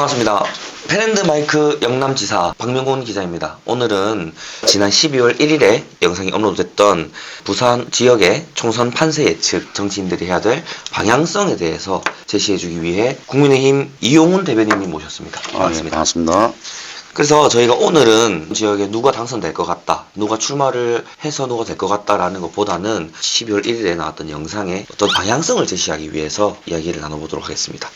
반갑습니다. 펜앤드마이크 영남지사 박명곤 기자입니다. 오늘은 지난 12월 1일에 영상이 업로드됐던 부산 지역의 총선 판세 예측, 정치인들이 해야 될 방향성에 대해서 제시해주기 위해 국민의힘 이용훈 대변인님 모셨습니다. 반갑습니다. 네, 반갑습니다. 그래서 저희가 오늘은 지역에 누가 당선될 것 같다, 누가 출마를 해서 누가 될 것 같다라는 것보다는 12월 1일에 나왔던 영상의 어떤 방향성을 제시하기 위해서 이야기를 나눠보도록 하겠습니다.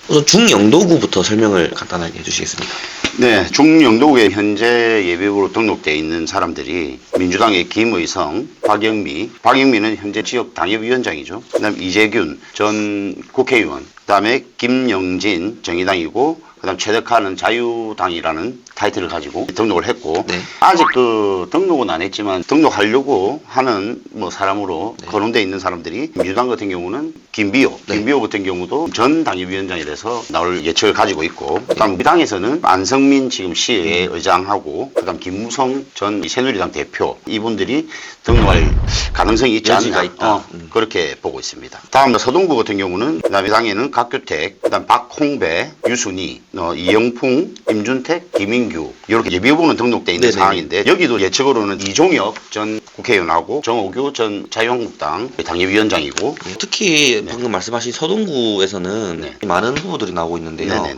우선 중영도구부터 설명을 간단하게 해주시겠습니까? 네, 중영도구에 현재 예비후보로 등록되어 있는 사람들이 민주당의 김의성, 박영미는 현재 지역 당협위원장이죠. 그다음 이재균 전 국회의원, 그다음에 김영진 정의당이고, 그다음 최덕하는 자유당이라는 타이틀을 가지고 등록을 했고, 네. 아직 등록은 안 했지만 등록하려고 하는 사람으로 네. 거론되어 있는 사람들이, 민주당 같은 경우는 김비호 같은 경우도 전 당협위원장이라서 나올 예측을 가지고 있고, 그다음 우리 당에서는 안성민 지금 시의회 의장하고, 그다음 김무성 전 새누리당 대표, 이분들이 등록할 가능성이 있지 않나, 있다. 그렇게 보고 있습니다. 다음 서동구 같은 경우는, 그다음에 당에는 각규택, 그다음 박홍배, 유순희, 이영풍, 임준택, 김인규, 이렇게 예비후보는 등록돼 있는 네네. 상황인데, 여기도 예측으로는 이종혁 전 국회의원하고 정오규 전 자유한국당 당협위원장이고, 특히 방금 말씀하신 서동구에서는 많은 후보들이 나오고 있는데요. 네네네.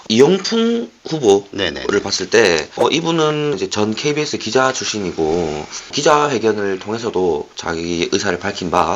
이영풍 후보를 네네. 봤을 때 이분은 이제 전 KBS 기자 출신이고, 기자회견을 통해서도 자기 의사를 밝힌 바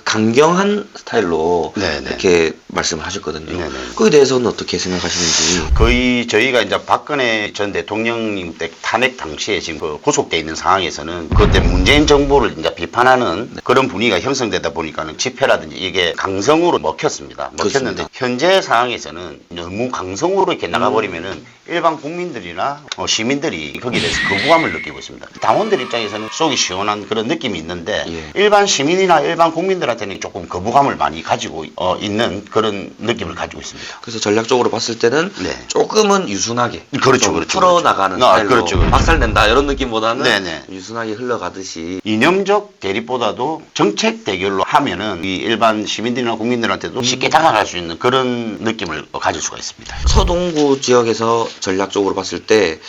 강경한 스타일로 네네. 이렇게 말씀을 하셨거든요. 네네. 그에 대해서는 어떻게 생각하시는지. 거의 저희가 이제 박근혜 전 대통령님 때 탄핵 당시에 지금 구속돼 있는 상황에서는 그때 문재인 정부를 이제 비판하는 그런 분위기가 형성되다 보니까는 집회라든지 이게 강성으로 먹혔습니다. 먹혔는데, 그렇습니다. 현재 상황에서는 너무 강성으로 이렇게 나가버리면은 일반 국민들이나 시민들이 거기에 대해서 거부감을 느끼고 있습니다. 당원들 입장에서는 속이 시원한 그런 느낌이 있는데, 일반 시민이나 일반 국민들한테는 조금 거부감을 많이 가지고 있는 그런 느낌을 가지고 있습니다. 그래서 전략적으로 봤을 때는 네. 조금은 유순하게 그렇죠, 풀어나가는 스타일로 그렇죠. 박살낸다 이런 느낌보다는 네네. 유순하게 흘러가듯이. 이념적 대립보다도 정책 대결로 하면은 이 일반 시민들이나 국민들한테도 쉽게 다가갈 수 있는 그런 느낌을 가질 수가 있습니다. 서동구 지역에서 전략적으로 봤을 때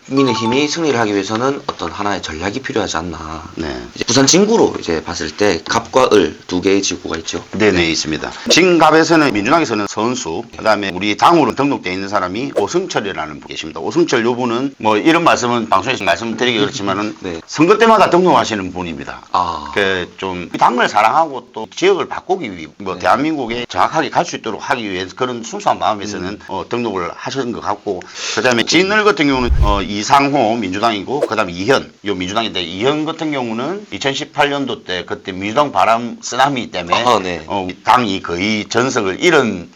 국민의힘이 승리를 하기 위해서는 어떤 하나의 전략이 필요하지 않나. 네. 이제 부산 진구로 이제 봤을 때 갑과 을 두 개의 지구가 있죠. 네네, 있습니다. 진갑에서는 민주당에서는 선수, 그다음에 우리 당으로 등록되어 있는 사람이 오승철이라는 분 계십니다. 오승철 요 분은 이런 말씀은 방송에서 말씀드리기 그렇지만은 네. 선거 때마다 등록하시는 분입니다. 아. 좀 당을 사랑하고 또 지역을 바꾸기 위해 대한민국에 정확하게 갈 수 있도록 하기 위해서 그런 순수한 마음에서는 등록을 하시는 것 같고, 그다음에 진을 같은 경우는 이상호 민주당이고, 그다음에 이현 민주당인데, 이현 같은 경우는 2018년도 때 그때 민주당 바람 쓰나미 때문에 네. 당이 거의 전석을 잃은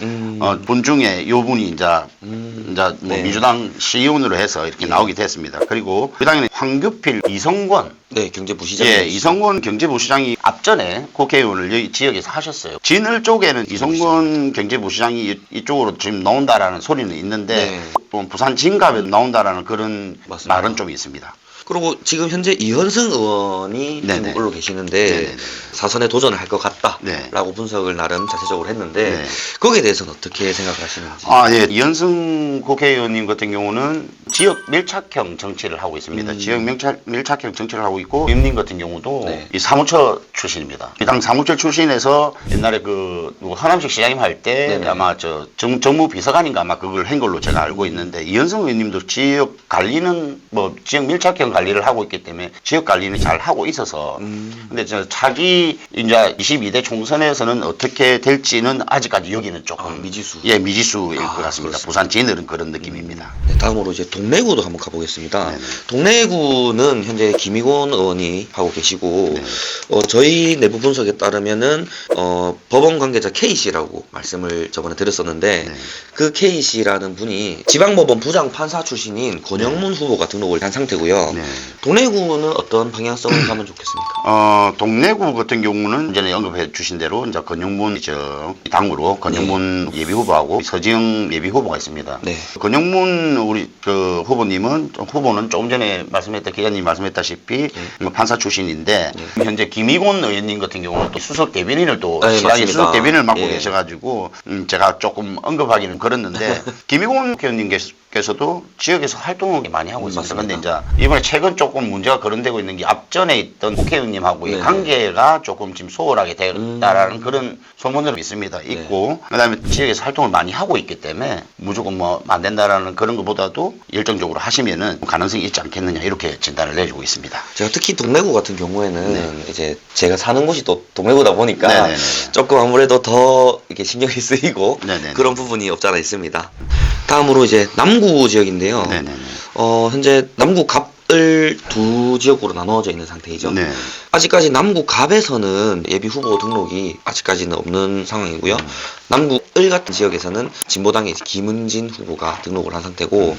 분 중에 요 분이 이제 네. 민주당 시의원으로 해서 이렇게 나오게 됐습니다. 그리고 그 당에는 황규필, 이성권, 네, 경제부시장. 이성권 경제부시장이 앞전에 국회의원을 여기 지역에서 하셨어요. 진을 쪽에는 이성권 경제부시장이 이쪽으로 지금 나온다라는 소리는 있는데, 또 부산 진갑에 나온다라는 그런 맞습니다. 말은 좀 있습니다. 그리고 지금 현재 이현승 의원이 네네. 지금 올라 계시는데, 네네네. 사선에 도전을 할 것 같다라고 네. 분석을 나름 자세적으로 했는데, 네. 거기에 대해서는 어떻게 생각을 하시는지. 예. 이현승 국회의원님 같은 경우는 지역 밀착형 정치를 하고 있습니다. 지역 밀착형 정치를 하고 있고, 임님 같은 경우도 이 사무처 출신입니다. 이 당 사무처 출신에서 옛날에 하남식 시장님 할 때 아마 정무 비서관인가 아마 그걸 한 걸로 제가 알고 있는데, 이현승 의원님도 지역 관리는 지역 밀착형 관리를 하고 있기 때문에 지역 관리는 잘 하고 있어서, 근데 차기 이제 22대 총선에서는 어떻게 될지는 아직까지 여기는 조금 미지수. 미지수일 것 같습니다. 그렇습니다. 부산 진을은 그런 느낌입니다. 네, 다음으로 이제 동래구도 한번 가보겠습니다. 네네. 동래구는 현재 김희곤 의원이 하고 계시고, 저희 내부 분석에 따르면은 법원 관계자 K씨라고 말씀을 저번에 드렸었는데, 그 K씨라는 분이 지방법원 부장판사 출신인 권영문 후보가 등록을 한 상태고요. 동래구는 어떤 방향성을 가면 좋겠습니까? 동래구 같은 경우는 전에 언급해 주신 대로 이제 권영문 당으로 권영문 예비 후보하고 서지영 예비 후보가 있습니다. 네. 권영문 우리 그 후보는 조금 전에 기자님 말씀했다시피 뭐 판사 출신인데 현재 김희곤 의원님 같은 경우는 또 수석 대변인을 또 네, 시장의 맞습니다. 수석 대변인을 맡고 예. 계셔가지고 제가 조금 언급하기는 그렇는데 김희곤 의원님께서도 지역에서 활동을 많이 하고 있습니다. 그런데 이제 이번에 최근 조금 문제가 거론되고 있는 게 앞전에 있던 국회의원님하고의 네. 관계가 조금 지금 소홀하게 되었다라는 그런 소문으로 있습니다. 있고 그다음에 지역에서 활동을 많이 하고 있기 때문에 무조건 뭐 안 된다라는 그런 것보다도 열정적으로 하시면은 가능성이 있지 않겠느냐 이렇게 진단을 내주고 있습니다. 제가 특히 동래구 같은 경우에는 네. 이제 제가 사는 곳이 또 동래구다 보니까 네네네. 조금 아무래도 더 이렇게 신경이 쓰이고 네네네. 그런 부분이 없지 않아 있습니다. 다음으로 이제 남구 지역인데요. 네네네. 현재 남구 갑을 두 지역으로 나누어져 있는 상태이죠. 네. 아직까지 남구 갑에서는 예비 후보 등록이 아직까지는 없는 상황이고요. 남구 을 같은 지역에서는 진보당의 김은진 후보가 등록을 한 상태고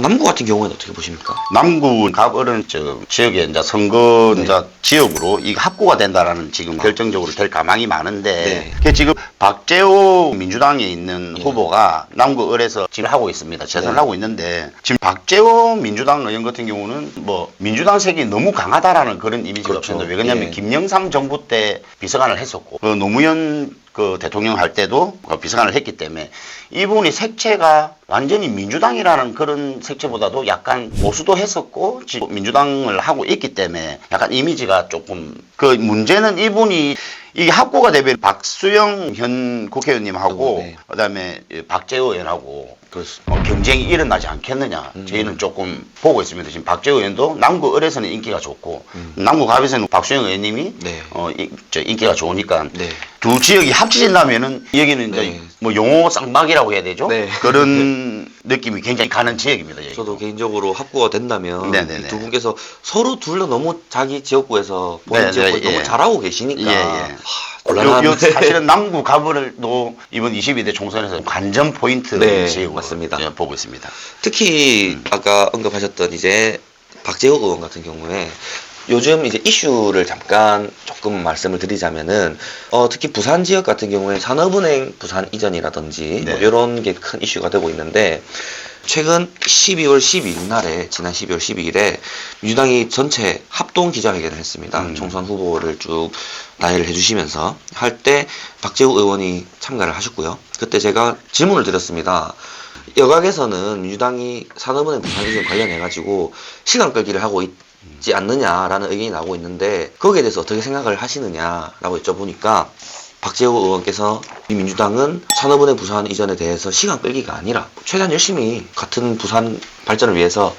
남구 같은 경우에는 어떻게 보십니까? 남구 갑을은 저 지역에 이제 선거 네. 이제 지역으로 이 합구가 된다라는 지금 결정적으로 될 가망이 많은데 네. 그게 지금 박재호 민주당에 있는 예. 후보가 남구 을에서 지금 하고 있습니다. 재선을 네. 하고 있는데 지금 박재호 민주당 의원 같은 경우는 뭐 민주당색이 너무 강하다라는 그런 이미지가 그렇죠. 없습니다. 왜냐하면 예. 김영삼 정부 때 비서관을 했었고 그 노무현 그 대통령 할 때도 비서관을 했기 때문에 이분이 색채가 완전히 민주당이라는 그런 색채보다도 약간 보수도 했었고 지금 민주당을 하고 있기 때문에 약간 이미지가 조금 그 문제는 이분이 이 합구가 되면 박수영 현 국회의원님하고 네. 그다음에 박재호 의원하고 그렇습니다. 경쟁이 일어나지 않겠느냐 저희는 조금 보고 있습니다. 지금 박재호 의원도 남구 을에서는 인기가 좋고 남구 갑에서는 박수영 의원님이 네. 인기가 좋으니까 네. 두 지역이 합쳐진다면은 여기는 이제 네. 뭐 용어 쌍박이라고 해야 되죠. 네. 그런 느낌이 굉장히 가는 지역입니다. 여기도. 저도 개인적으로 합구가 된다면 네네네. 이두 분께서 서로 둘 다 너무 자기 지역구에서 본인 네네, 지역구 예. 너무 잘하고 계시니까 예. 곤란한 사실은 남구 갑을도 이번 22대 총선에서 관전 포인트 네, 지역으로 맞습니다. 보고 있습니다. 특히 아까 언급하셨던 이제 박재호 의원 같은 경우에 요즘 이제 이슈를 잠깐 조금 말씀을 드리자면은 특히 부산 지역 같은 경우에 산업은행 부산 이전이라든지 네. 뭐 이런 게 큰 이슈가 되고 있는데 최근 12월 12일 날에 지난 12월 12일에 민주당이 전체 합동 기자회견을 했습니다. 총선 후보를 쭉 나열을 해주시면서 할 때 박재우 의원이 참가를 하셨고요. 그때 제가 질문을 드렸습니다. 여각에서는 민주당이 산업은행 부산 이전 관련해가지고 시간 끌기를 하고 있지 않느냐라는 의견이 나오고 있는데 거기에 대해서 어떻게 생각을 하시느냐라고 여쭤보니까 박재호 의원께서 이 민주당은 산업은행 부산 이전에 대해서 시간 끌기가 아니라 최대한 열심히 같은 부산 발전을 위해서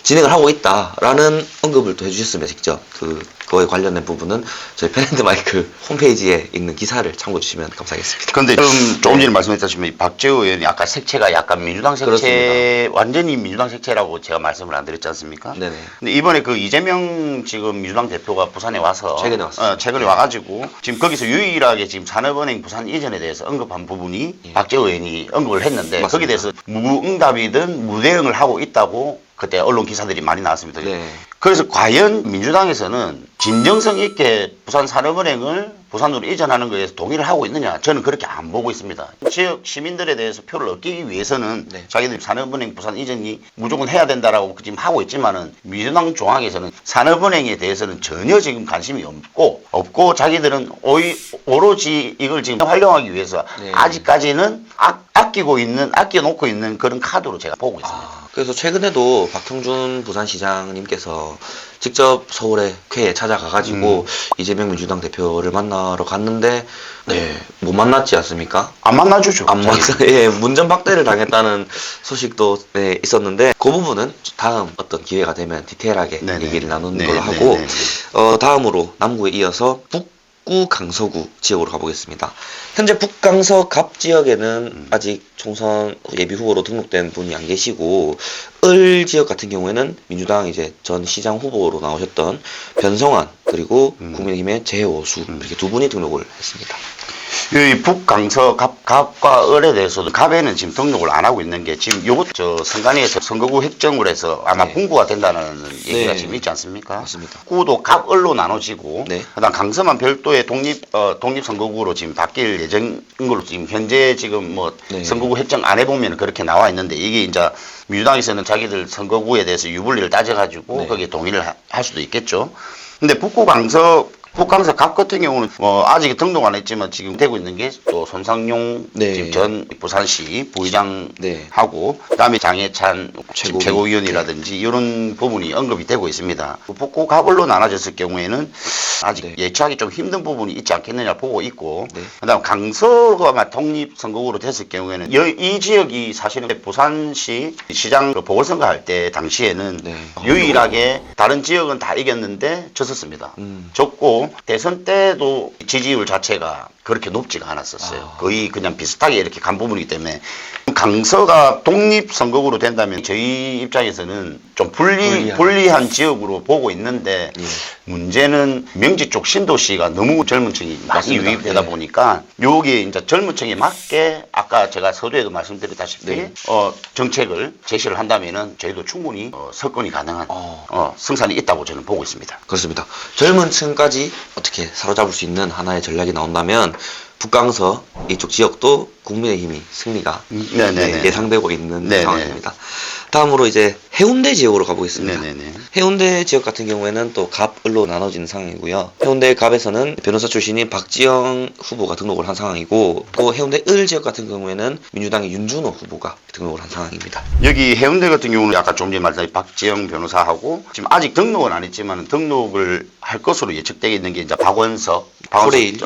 진행을 하고 있다라는 언급을 또 해주셨습니다. 직접 그거에 관련된 부분은 저희 펜앤드마이크 홈페이지에 있는 기사를 참고해 주시면 감사하겠습니다. 그런데 조금 전에 말씀했다시피 박재호 의원이 아까 색채가 약간 민주당 색채 그렇습니다. 완전히 민주당 색채라고 제가 말씀을 안 드렸지 않습니까? 네네. 근데 이번에 그 이재명 지금 민주당 대표가 부산에 와서 최근에 왔습니다. 최근에 와가지고 지금 거기서 유일하게 지금 산업은행 부산 이전에 대해서 언급한 부분이 예. 박재호 의원이 언급을 했는데 맞습니다. 거기에 대해서 무응답이든 무대응을 하고 있다고 그때 언론 기사들이 많이 나왔습니다. 네. 그래서 과연 민주당에서는 진정성 있게 부산 산업은행을 부산으로 이전하는 것에 동의를 하고 있느냐? 저는 그렇게 안 보고 있습니다. 지역 시민들에 대해서 표를 얻기 위해서는 네. 자기들 산업은행 부산 이전이 무조건 해야 된다라고 지금 하고 있지만은 민주당 조항에서는 산업은행에 대해서는 전혀 지금 관심이 없고 자기들은 오로지 이걸 지금 활용하기 위해서 네. 아직까지는 아껴놓고 있는 그런 카드로 제가 보고 있습니다. 그래서 최근에도 박형준 부산시장님께서 직접 서울에 쾌에 찾아가가지고 이재명 민주당 대표를 만나러 갔는데 못 만났지 않습니까? 안 만나주죠. 안 만나, 예, 문전박대를 당했다는 소식도 있었는데 그 부분은 다음 어떤 기회가 되면 디테일하게 네네. 얘기를 나누는 네, 걸로 네, 하고 네, 다음으로 남구에 이어서 북구 강서구 지역으로 가보겠습니다. 현재 북강서 갑 지역에는 아직 총선 예비 후보로 등록된 분이 안 계시고 을 지역 같은 경우에는 민주당 이제 전 시장 후보로 나오셨던 변성환 그리고 국민의힘의 재호수 이렇게 두 분이 등록을 했습니다. 이 북강서 갑과 을에 대해서도 갑에는 지금 등록을 안 하고 있는 게 지금 요것 저 선관위에서 선거구 획정을 해서 아마 네. 분구가 된다는 얘기가 네. 지금 있지 않습니까? 맞습니다. 구도 갑을로 나눠지고 네. 그다음 강서만 별도의 독립 선거구로 지금 바뀔 예정인 걸로 지금 현재 지금 뭐 네. 선거구 획정 안 해보면 그렇게 나와 있는데 이게 이제 민주당에서는 자기들 선거구에 대해서 유불리를 따져가지고 네. 거기에 동의를 할 수도 있겠죠. 근데 북강서 갑 같은 경우는 아직 등록 안 했지만 지금 되고 있는 게 또 손상용 네. 지금 전 부산시 부의장 네. 하고 그다음에 장해찬 지금 최고위. 최고위원이라든지 이런 부분이 언급이 되고 있습니다. 북구 갑을로 나눠졌을 경우에는 아직 네. 예측하기 좀 힘든 부분이 있지 않겠느냐 보고 있고 네. 그다음 강서가 독립 선거구로 됐을 경우에는 이 지역이 사실은 부산시 시장 보궐선거 할 때 당시에는 네. 유일하게 다른 지역은 다 이겼는데 졌었습니다. 졌고 대선 때도 지지율 자체가 그렇게 높지가 않았었어요. 거의 그냥 비슷하게 이렇게 간 부분이기 때문에 강서가 독립 선거구로 된다면 저희 입장에서는 좀 불리한 지역으로 보고 있는데 예. 문제는 명지 쪽 신도시가 너무 젊은 층이 많이 맞습니다. 유입되다 네. 보니까 여기에 이제 젊은 층에 맞게 아까 제가 서두에도 말씀드렸다시피 네. 정책을 제시를 한다면은 저희도 충분히 석권이 가능한 승산이 있다고 저는 보고 있습니다. 그렇습니다. 젊은 층까지 어떻게 사로잡을 수 있는 하나의 전략이 나온다면 북강서 이쪽 지역도 국민의힘이 승리가 네네네. 예상되고 있는 네네. 상황입니다. 다음으로 이제 해운대 지역으로 가보겠습니다. 네네네. 해운대 지역 같은 경우에는 또 갑을로 나눠진 상황이고요. 해운대 갑에서는 변호사 출신인 박지영 후보가 등록을 한 상황이고 또 해운대 을 지역 같은 경우에는 민주당의 윤준호 후보가 등록을 한 상황입니다. 여기 해운대 같은 경우는 아까 좀 전에 말했던 박지영 변호사하고 지금 아직 등록은 안 했지만 등록을 할 것으로 예측되어 있는 게 이제 고레일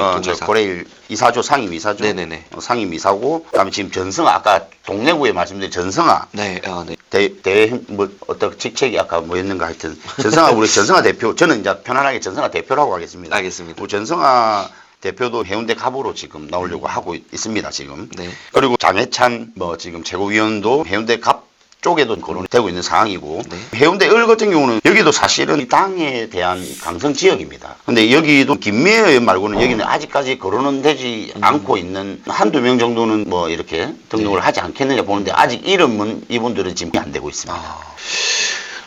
고레일 이사조 상임 이사조 네네네. 상임 이사고 그다음에 지금 전성아 아까 동래구에 말씀드린 전성아 네, 네. 뭐 어떤 직책이 아까 뭐였는가 하여튼 전성아 우리 전성아 대표 저는 이제 편안하게 전성아 대표라고 하겠습니다. 알겠습니다. 우리 전성아 대표도 해운대 갑으로 지금 나오려고 하고 있습니다 지금. 네. 그리고 장해찬 뭐 지금 최고위원도 해운대 갑 쪽에도 거론이 되고 있는 상황이고 네. 해운대 을 같은 경우는 여기도 사실은 이 땅에 대한 강성 지역입니다. 근데 여기도 김미애 의원 말고는 여기는 아직까지 거론은 되지 않고 있는 한두 명 정도는 뭐 이렇게 등록을 하지 않겠느냐 보는데 아직 이름은 이분들은 지금 안 되고 있습니다.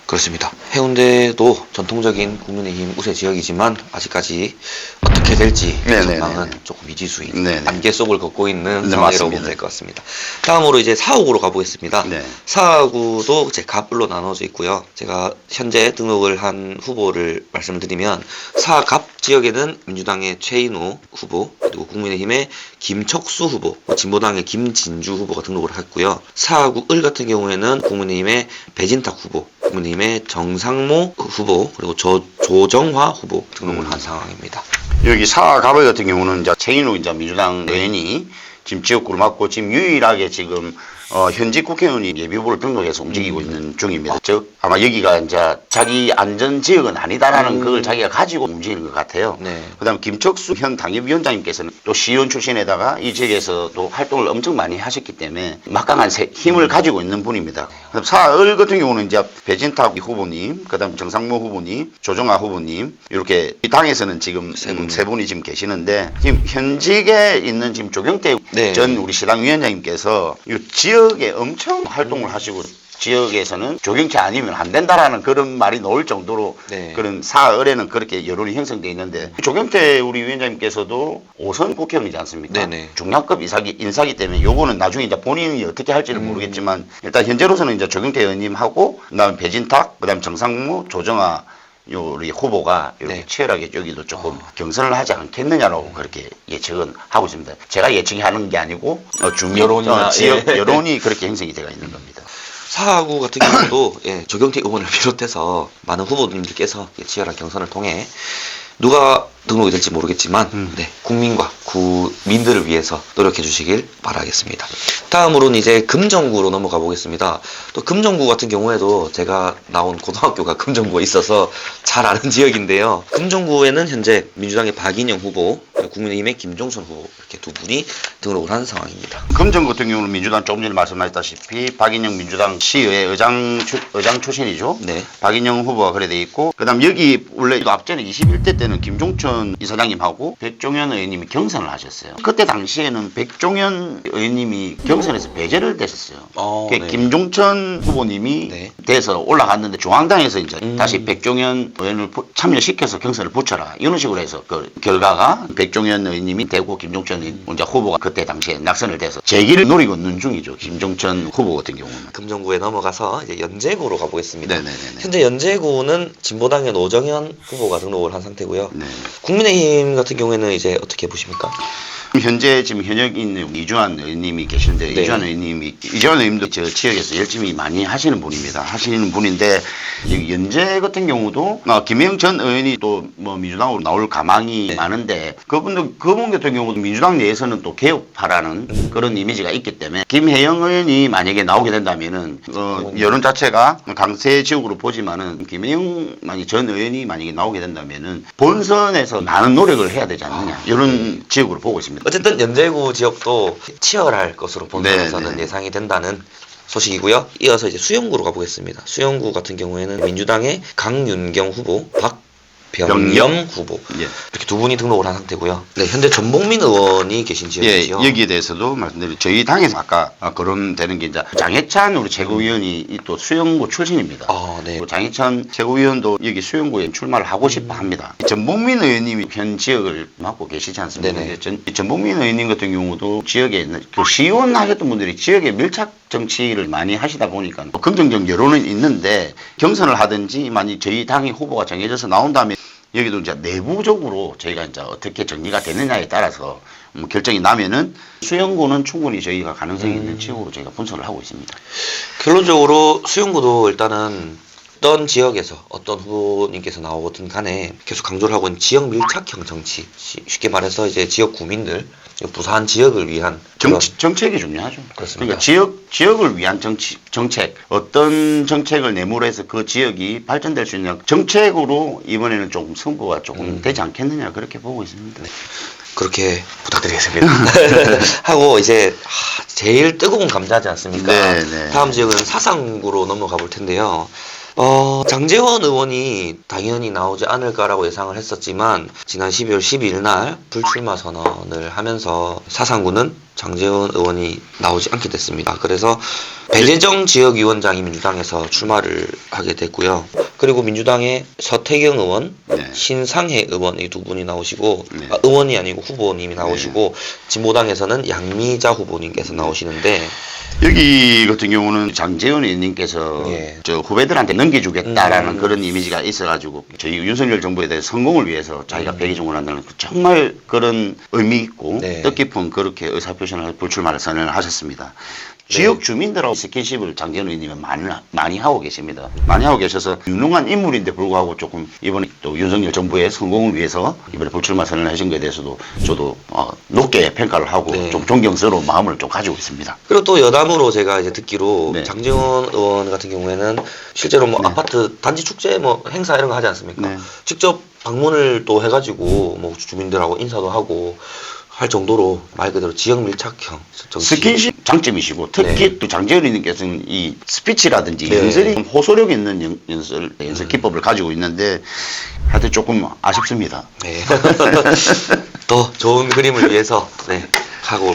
그렇습니다. 해운대도 전통적인 국민의힘 우세 지역이지만 아직까지 어떻게 될지 네네네네. 전망은 조금 미지수인 네네. 안개 속을 걷고 있는 네, 상황이라고 맞습니다. 보면 될 것 같습니다. 다음으로 이제 사옥으로 가보겠습니다. 네. 사옥도 이제 갑으로 나눠져 있고요. 제가 현재 등록을 한 후보를 말씀을 드리면 사갑 지역에는 민주당의 최인호 후보 그리고 국민의힘의 김척수 후보, 진보당의 김진주 후보가 등록을 했고요. 사구 을 같은 경우에는 국민의힘의 배진탁 후보, 국민의힘의 정상모 후보 그리고 조정화 후보 등록을 한 상황입니다. 여기 사갑을 같은 경우는 이제 최인호 이제 민주당 의원이 지금 지역구를 맡고 지금 유일하게 지금 현직 국회의원이 예비후보를 등록해서 움직이고 있는 중입니다. 즉 아마 여기가 이제 자기 안전 지역은 아니다라는 그걸 자기가 가지고 움직이는 것 같아요. 네. 그다음 김척수 현 당협위원장님께서는 또 시의원 출신에다가 이 지역에서도 활동을 엄청 많이 하셨기 때문에 막강한 힘을 가지고 있는 분입니다. 그다음 사을 같은 경우는 이제 배진탁 후보님, 그다음 정상모 후보님, 조정아 후보님 이렇게 이 당에서는 지금 세 분이 지금 계시는데 지금 현직에 있는 지금 조경태 네. 전 우리 시당 위원장님께서 이 지역에 엄청 활동을 하시고 지역에서는 조경태 아니면 안 된다라는 그런 말이 나올 정도로 네. 그런 사을에는 그렇게 여론이 형성되어 있는데 조경태 우리 위원장님께서도 5선 국회의원이지 않습니까? 네네. 중량급 인사기 때문에 요거는 나중에 이제 본인이 어떻게 할지는 모르겠지만 일단 현재로서는 이제 조경태 의원님하고 그다음 배진탁 그다음 정상무 조정아 우리 후보가 이렇게 네. 치열하게 여기도 조금 경선을 하지 않겠느냐라고 그렇게 예측은 하고 있습니다. 제가 예측이 하는 게 아니고 주민 여론이나, 지역 예. 여론이 그렇게 형성이 되어 있는 겁니다. 사구 같은 경우도 조경태 의원을 비롯해서 많은 후보님들께서 치열한 경선을 통해 누가 등록이 될지 모르겠지만 국민과 구민들을 위해서 노력해 주시길 바라겠습니다. 다음으로는 이제 금정구로 넘어가 보겠습니다. 또 금정구 같은 경우에도 제가 나온 고등학교가 금정구에 있어서 잘 아는 지역인데요. 금정구에는 현재 민주당의 박인영 후보, 국민의힘의 김종선 후보 이렇게 두 분이 등록을 한 상황입니다. 금정 같은 경우는 민주당 조금 전에 말씀하셨다시피 박인영 민주당 시의회 의장 출신이죠. 네. 박인영 후보가 그래 돼 있고 그다음 여기 원래 앞전에 21대 때는 김종천 이사장님하고 백종현 의원님이 경선을 하셨어요. 그때 당시에는 백종현 의원님이 경선에서 배제를 됐었어요. 네. 김종천 후보님이 네. 돼서 올라갔는데 중앙당에서 이제 다시 백종현 의원을 참여시켜서 경선을 붙여라 이런 식으로 해서 그 결과가 백종현 의원님이 되고 김종천 이제 후보가 그때 당시에 낙선을 돼서 재기를 노리고 있는 중이죠. 김종천 후보 같은 경우는. 금정구에 넘어가서 이제 연제구로 가보겠습니다. 네네네. 현재 연제구는 진보당의 노정현 후보가 등록을 한 상태고요. 네. 국민의힘 같은 경우에는 이제 어떻게 보십니까? 현재 지금 현역 있는 이주환 의원님이 계신데 네. 이주환 의원님도 저 지역에서 열심히 많이 하시는 분입니다. 하시는 분인데 여기 연재 같은 경우도 김혜영 전 의원이 또 뭐 민주당으로 나올 가망이 네. 많은데 그분 같은 경우도 민주당 내에서는 또 개혁파라는 그런 이미지가 있기 때문에 김혜영 의원이 만약에 나오게 된다면은 여론 자체가 강세 지역으로 보지만은 김혜영 전 의원이 만약에 나오게 된다면은 본선에서 많은 노력을 해야 되지 않느냐 이런 지역으로 보고 있습니다. 어쨌든 연제구 지역도 치열할 것으로 본선에서는 네. 예상이 된다는 소식이고요. 이어서 이제 수영구로 가보겠습니다. 수영구 같은 경우에는 민주당의 강윤경 후보, 박병염 후보 예. 이렇게 두 분이 등록을 한 상태고요. 네, 현재 전봉민 의원이 계신 예, 지역이죠. 여기에 대해서도 말씀드리면 저희 당에서 아까 거론되는 게 이제 장해찬 우리 최고위원이 또 수영구 출신입니다. 네. 또 장해찬 최고위원도 여기 수영구에 출마를 하고 싶어 합니다. 전봉민 의원님이 현 지역을 맡고 계시지 않습니까? 네네. 전봉민 의원님 같은 경우도 지역에 그 시의원 하셨던 분들이 지역에 밀착 정치를 많이 하시다 보니까 긍정적 여론은 있는데 경선을 하든지 만약 저희 당의 후보가 정해져서 나온다면 여기도 이제 내부적으로 저희가 이제 어떻게 정리가 되느냐에 따라서 결정이 나면은 수영구는 충분히 저희가 가능성이 있는 지역으로 저희가 분석을 하고 있습니다. 결론적으로 수영구도 일단은 어떤 지역에서 어떤 후보님께서 나오든 간에 계속 강조를 하고 있는 지역 밀착형 정치, 쉽게 말해서 이제 지역 구민들, 부산 지역을 위한 정책이 중요하죠. 그렇습니다. 그러니까 지역을 위한 정책, 어떤 정책을 내모로 해서 그 지역이 발전될 수 있는 정책으로 이번에는 조금 승부가 조금 되지 않겠느냐 그렇게 보고 있습니다. 그렇게 부탁드리겠습니다. 하고 이제 제일 뜨거운 감자지 않습니까? 네. 다음 지역은 사상구로 넘어가 볼 텐데요. 장제원 의원이 당연히 나오지 않을까라고 예상을 했었지만 지난 12월 12일 날 불출마 선언을 하면서 사상구는 장제원 의원이 나오지 않게 됐습니다. 그래서 배재정 지역위원장이 민주당에서 출마를 하게 됐고요. 그리고 민주당의 서태경 의원, 네. 신상혜 의원 이 두 분이 나오시고 네. 의원이 아니고 후보님이 나오시고 진보당에서는 양미자 후보님께서 나오시는데 여기 같은 경우는 장재원 의원님께서 예. 저 후배들한테 넘겨주겠다라는 그런 이미지가 있어가지고 저희 윤석열 정부에 대해 성공을 위해서 자기가 백의종을 한다는 정말 그런 의미 있고 네. 뜻깊은 그렇게 의사표시를 불출마를 선언을 하셨습니다. 지역 주민들하고 스킨십을 장재원 의원님은 많이 하고 계십니다. 많이 하고 계셔서 유능한 인물인데 불구하고 조금 이번에 또 윤석열 정부의 성공을 위해서 이번에 불출마 선언을 하신 것에 대해서도 저도 높게 평가를 하고 네. 좀 존경스러운 마음을 좀 가지고 있습니다. 그리고 또 여담으로 제가 이제 듣기로 네. 장제원 의원 같은 경우에는 실제로 뭐 네. 아파트 단지 축제 뭐 행사 이런 거 하지 않습니까? 네. 직접 방문을 또 해가지고 뭐 주민들하고 인사도 하고 할 정도로 말 그대로 지역 밀착형 정치. 스킨십 장점이시고 특히 네. 또 장재현 의원님께서는 이 스피치라든지 네. 연설이 좀 호소력 있는 연설 기법을 가지고 있는데 하여튼 조금 아쉽습니다. 네. 더 좋은 그림을 위해서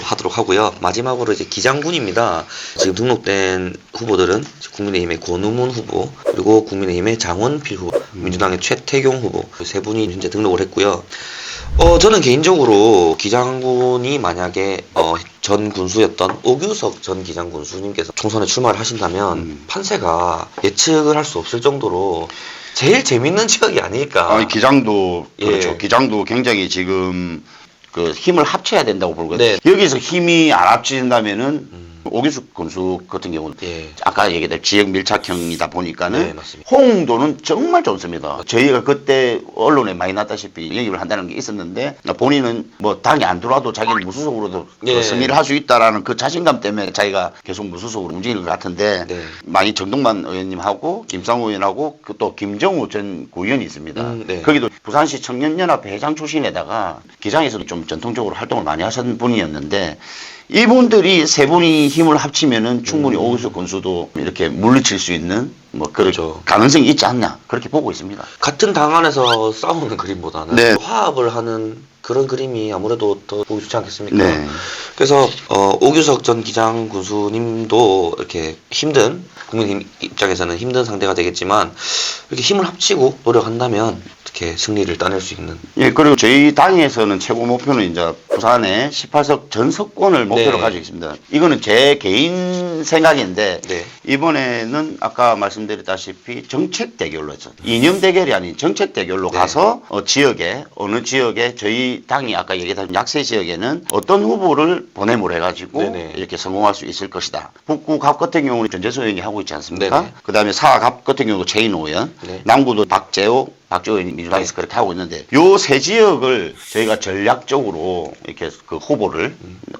하도록 하고요. 마지막으로 이제 기장군입니다. 지금 등록된 후보들은 국민의힘의 권우문 후보, 그리고 국민의힘의 장원필 후보, 민주당의 최태경 후보 세 분이 현재 등록을 했고요. 저는 개인적으로 기장군이 만약에 전 군수였던 오규석 전 기장군수님께서 총선에 출마를 하신다면 판세가 예측을 할 수 없을 정도로 제일 재밌는 지역이 아닐까. 기장도 그렇죠. 예. 기장도 굉장히 지금 그 힘을 합쳐야 된다고 보거든요. 네. 여기서 힘이 안 합친다면은 오규숙 군수 같은 경우는 예. 아까 얘기했던 지역 밀착형이다 보니까는 네, 맞습니다. 호응도는 정말 좋습니다. 저희가 그때 언론에 많이 났다시피 영입을 한다는 게 있었는데 본인은 뭐 당이 안 들어와도 자기는 무소속으로도 예. 승리를 할 수 있다라는 그 자신감 때문에 자기가 계속 무소속으로 움직이는 것 같은데 네. 많이 정동만 의원님하고 김상우 의원하고 그 또 김정우 전 구의원이 있습니다. 네. 거기도 부산시 청년연합 회장 출신에다가 기장에서도 좀 전통적으로 활동을 많이 하신 분이었는데 이분들이 세 분이 힘을 합치면은 충분히 오규숙 군수도 이렇게 물리칠 수 있는 뭐 그런 그렇죠. 가능성이 있지 않나 그렇게 보고 있습니다. 같은 당 안에서 싸우는 그림보다는 네. 화합을 하는 그런 그림이 아무래도 더 보기 좋지 않겠습니까? 네. 그래서 오규석 전 기장 군수님도 이렇게 힘든 국민의힘 입장에서는 힘든 상대가 되겠지만 이렇게 힘을 합치고 노력한다면 이렇게 승리를 따낼 수 있는. 예, 그리고 저희 당에서는 최고 목표는 이제 부산의 18석 전석권을 목표로 네. 가지고 있습니다. 이거는 제 개인 생각인데 네. 이번에는 아까 말씀드렸다시피 정책 대결로 했죠. 이념 대결이 아닌 정책 대결로 네. 가서 지역에 어느 지역에 저희 당이 아까 얘기했던 약세 지역에는 어떤 후보를 보냄을 해가지고 네네. 이렇게 성공할 수 있을 것이다. 북구 갑 같은 경우는 전재수 의원이 하고 있지 않습니까? 네네. 그다음에 사갑 같은 경우도 최인호 의원, 네. 남구도 박재호 의원이 민주당에서 그렇게 하고 있는데 요 세 지역을 저희가 전략적으로 이렇게 그 후보를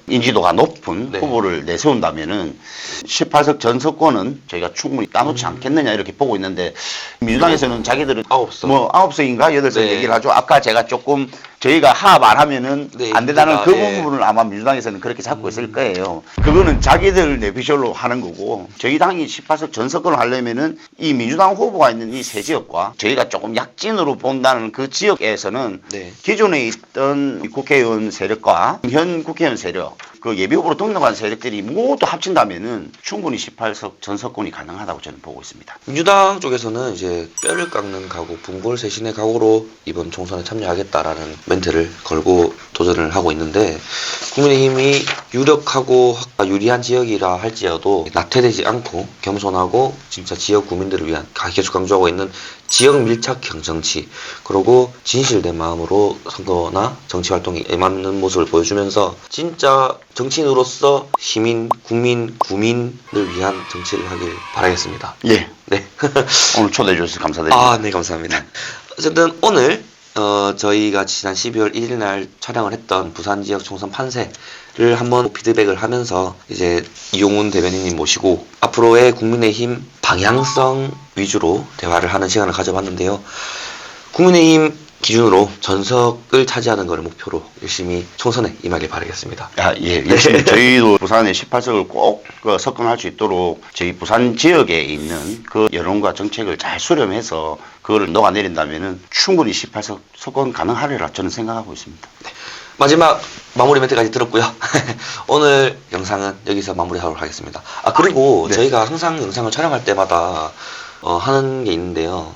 인지도가 높은 네. 후보를 내세운다면은 18석 전석권은 저희가 충분히 따놓지 않겠느냐 이렇게 보고 있는데 민주당에서는 자기들은 9석. 뭐 9석인가 8석 네. 얘기를 하죠. 아까 제가 조금 저희가 합 안 하면은 네, 안 된다는 그 예. 부분을 아마 민주당에서는 그렇게 잡고 있을 거예요. 그거는 자기들 내피셜로 하는 거고 저희 당이 18석 전석권을 하려면은 이 민주당 후보가 있는 이 세 지역과 저희가 조금 약진으로 본다는 그 지역에서는 네. 기존에 있던 국회의원 세력과 현 국회의원 세력 그 예비 후보로 등록한 세력들이 모두 합친다면은 충분히 18석 전석권이 가능하다고 저는 보고 있습니다. 민주당 쪽에서는 이제 뼈를 깎는 각오, 분골 쇄신의 각오로 이번 총선에 참여하겠다라는 멘트를 걸고 도전을 하고 있는데 국민의힘이 유력하고 유리한 지역이라 할지라도 나태되지 않고 겸손하고 진짜 지역 구민들을 위한 계속 강조하고 있는 지역 밀착형 정치 그리고 진실된 마음으로 선거나 정치 활동에 임하는 모습을 보여주면서 진짜 정치인으로서 시민, 국민, 구민을 위한 정치를 하길 바라겠습니다. 예. 네. 오늘 초대해 주셔서 감사드립니다. 아, 네, 감사합니다. 어쨌든 오늘 저희가 지난 12월 1일 날 촬영을 했던 부산 지역 총선 판세를 한번 피드백을 하면서 이제 이용훈 대변인님 모시고 앞으로의 국민의힘 방향성 위주로 대화를 하는 시간을 가져봤는데요. 국민의힘 기준으로 전석을 차지하는 것을 목표로 열심히 총선에 임하길 바라겠습니다. 예, 열심히 저희도 부산의 18석을 꼭 석권할 수 있도록 저희 부산 지역에 있는 그 여론과 정책을 잘 수렴해서 그거를 녹아내린다면은 충분히 18석 석권 가능하리라 저는 생각하고 있습니다. 마지막 마무리 멘트까지 들었고요. 오늘 영상은 여기서 마무리하도록 하겠습니다. 아, 그리고 네. 저희가 항상 영상을 촬영할 때마다 하는 게 있는데요.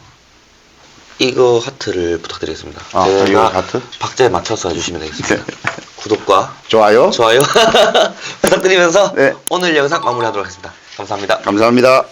이거 하트를 부탁드리겠습니다. 이거 하트? 박자에 맞춰서 해주시면 되겠습니다. 네. 구독과 좋아요. 좋아요 부탁드리면서 네. 오늘 영상 마무리하도록 하겠습니다. 감사합니다. 감사합니다.